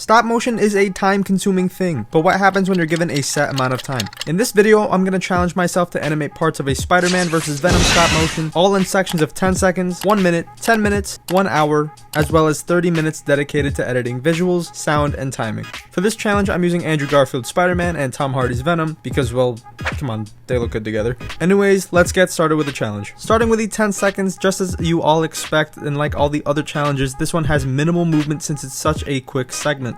Stop motion is a time-consuming thing, but what happens when you're given a set amount of time? In this video, I'm going to challenge myself to animate parts of a Spider-Man vs. Venom stop motion, all in sections of 10 seconds, 1 minute, 10 minutes, 1 hour, as well as 30 minutes dedicated to editing visuals, sound, and timing. For this challenge, I'm using Andrew Garfield's Spider-Man and Tom Hardy's Venom because, well, come on, they look good together. Anyways, let's get started with the challenge. Starting with the 10 seconds, just as you all expect, and like all the other challenges, this one has minimal movement since it's such a quick segment.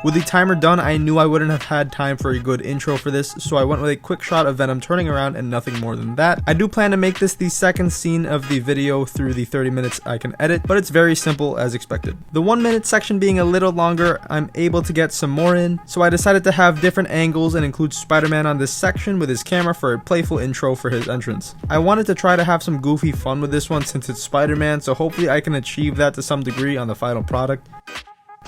With the timer done, I knew I wouldn't have had time for a good intro for this, so I went with a quick shot of Venom turning around and nothing more than that. I do plan to make this the second scene of the video through the 30 minutes I can edit, but it's very simple as expected. The 1 minute section being a little longer, I'm able to get some more in, so I decided to have different angles and include Spider-Man on this section with his camera for a playful intro for his entrance. I wanted to try to have some goofy fun with this one since it's Spider-Man, so hopefully I can achieve that to some degree on the final product.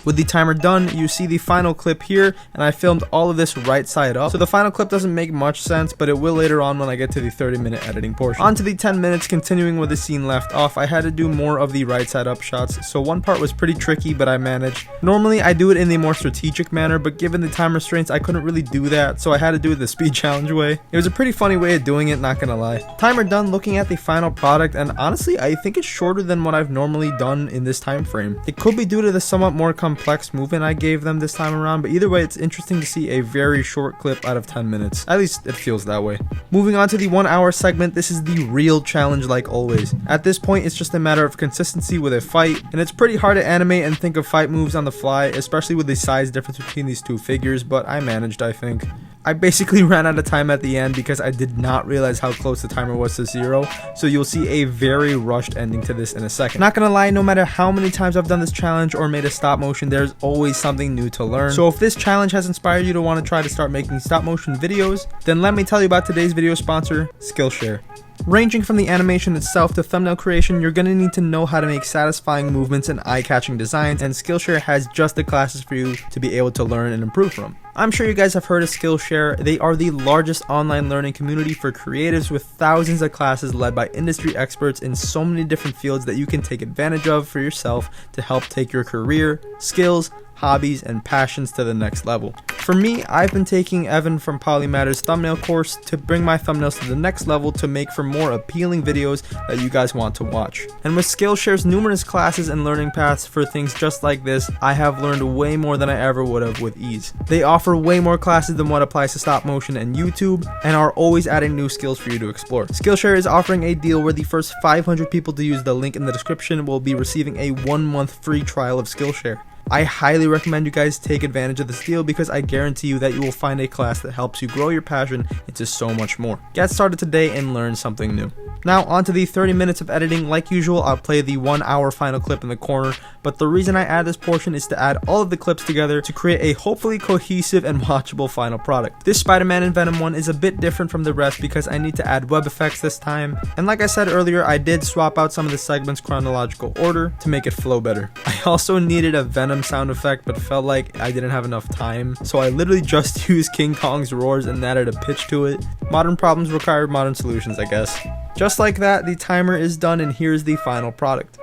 With the timer done, you see the final clip here, and I filmed all of this right side up, so the final clip doesn't make much sense, but it will later on when I get to the 30-minute editing portion. On to the 10 minutes, continuing where the scene left off, I had to do more of the right side up shots, so one part was pretty tricky, but I managed. Normally, I do it in the more strategic manner, but given the time restraints, I couldn't really do that, so I had to do it the speed challenge way. It was a pretty funny way of doing it, not gonna lie. Timer done, looking at the final product, and honestly, I think it's shorter than what I've normally done in this time frame. It could be due to the somewhat more complex movement I gave them this time around, but either way, it's interesting to see a very short clip out of 10 minutes. At least it feels that way. Moving on to the 1 hour segment, this is the real challenge like always. At this point, it's just a matter of consistency with a fight, and it's pretty hard to animate and think of fight moves on the fly, especially with the size difference between these two figures, but I managed, I think. I basically ran out of time at the end because I did not realize how close the timer was to 0, so you'll see a very rushed ending to this in a second. Not gonna lie, no matter how many times I've done this challenge or made a stop motion, there's always something new to learn. So if this challenge has inspired you to want to try to start making stop motion videos, then let me tell you about today's video sponsor, Skillshare. Ranging from the animation itself to thumbnail creation, you're going to need to know how to make satisfying movements and eye-catching designs, and Skillshare has just the classes for you to be able to learn and improve from. I'm sure you guys have heard of Skillshare. They are the largest online learning community for creatives with thousands of classes led by industry experts in so many different fields that you can take advantage of for yourself to help take your career, skills, hobbies, and passions to the next level. For me, I've been taking Evan from Polymatter's thumbnail course to bring my thumbnails to the next level to make for more appealing videos that you guys want to watch. And with Skillshare's numerous classes and learning paths for things just like this, I have learned way more than I ever would have with ease. They offer way more classes than what applies to stop motion and YouTube, and are always adding new skills for you to explore. Skillshare is offering a deal where the first 500 people to use the link in the description will be receiving a 1-month free trial of Skillshare. I highly recommend you guys take advantage of this deal because I guarantee you that you will find a class that helps you grow your passion into so much more. Get started today and learn something new. Now on to the 30 minutes of editing. Like usual, I'll play the 1 hour final clip in the corner, but the reason I add this portion is to add all of the clips together to create a hopefully cohesive and watchable final product. This Spider-Man and Venom one is a bit different from the rest because I need to add web effects this time, and like I said earlier, I did swap out some of the segments chronological order to make it flow better. I also needed a Venom sound effect but felt like I didn't have enough time, so I literally just used King Kong's roars and added a pitch to it. Modern problems require modern solutions, I guess. Just like that, the timer is done and here's the final product.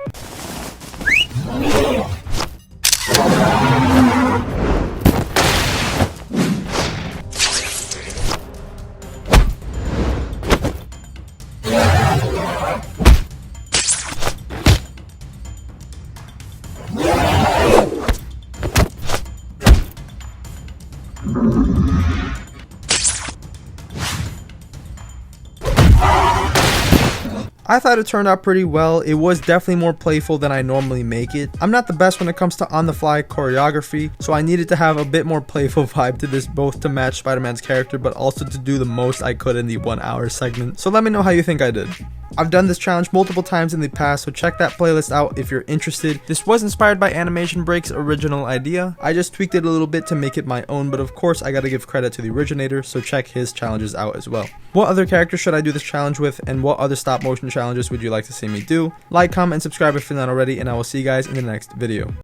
I thought it turned out pretty well. It was definitely more playful than I normally make it. I'm not the best when it comes to on-the-fly choreography, so I needed to have a bit more playful vibe to this, both to match Spider-Man's character, but also to do the most I could in the 1 hour segment. So let me know how you think I did. I've done this challenge multiple times in the past, so check that playlist out if you're interested. This was inspired by Animation Break's original idea. I just tweaked it a little bit to make it my own, but of course I gotta give credit to the originator, so check his challenges out as well. What other characters should I do this challenge with, and what other stop motion challenges would you like to see me do? Like, comment, and subscribe if you're not already, and I will see you guys in the next video.